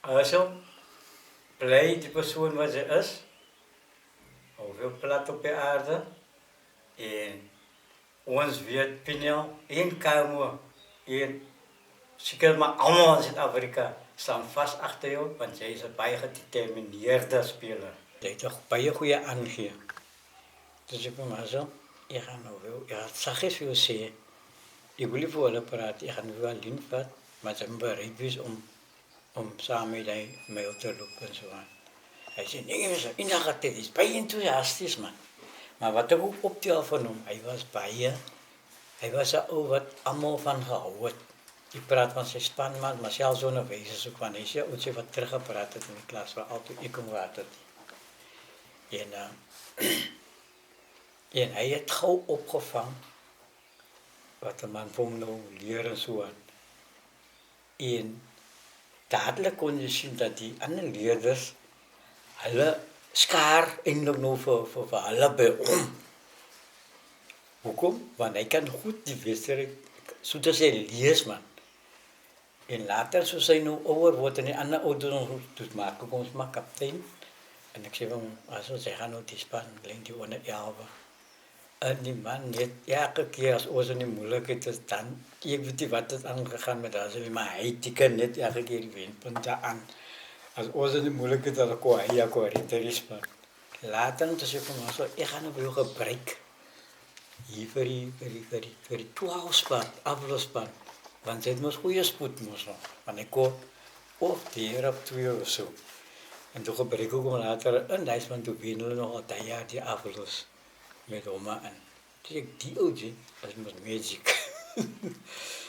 Also, blij die persoon wat ze is, hoeveel plat op de aarde. En ons weet, Pinel, één kamer, één, zeker maar allemaal in Zuid-Afrika staan vast achter jou, want jij is een baie gedetermineerde speler. Jy het toch baie goeie aangee. Dus ek maar so, ek gaan nou wel, ek het saggies vir jou sê, ek wil nie vir hulle praat, ek gaan wel alleen vat, maar sy moet bereid wees om saam met my op te loop en so aan. Hy sê, nee, hy is baie enthousiasties, man. Maar wat ek ook optel van hom, hy was 'n ou wat almal van gehou het. Ek praat van sy spanmaat, maar selfs onderwysers ook van, hy sê, ons wat teruggepraat het in die klas, waar altyd ek kom waard het. En hy het gauw opgevang wat 'n man vir hom nou leer en so aan. En dadelijk kon je zien dat die andere leerders hulle skaar eintlik nou vir hulle by hom. Hoekom? Want hy kan goed die wedstryd, soos hy lees, man. En later, soos hy nou ouer word en die ander ouderdom doet maak, kom ons maar kaptein. En ek sê vir hom, as hy gaan nou die span, link die onder 11. En die man net, elke keer as ons in die moeilikheid is, dan, ek weet nie wat het aangegaan met hulle, maar hy teken net elke keer die wenpunte aan. As ons in die moeilikheid is, dan kon hy die span. Later, toe sê ek vir hom, so, ek gaan nou jou gebruik, hier vir die 12 span, aflosspan, want hy het mos goeie spoed mos nog, want hy kon of die hier op 2 of so. En toe gebruik ek hom later in, hy is van toe wen hulle nog al die jaar die aflos met hom in. Toe sê ek, die oudje, dat is mos magic.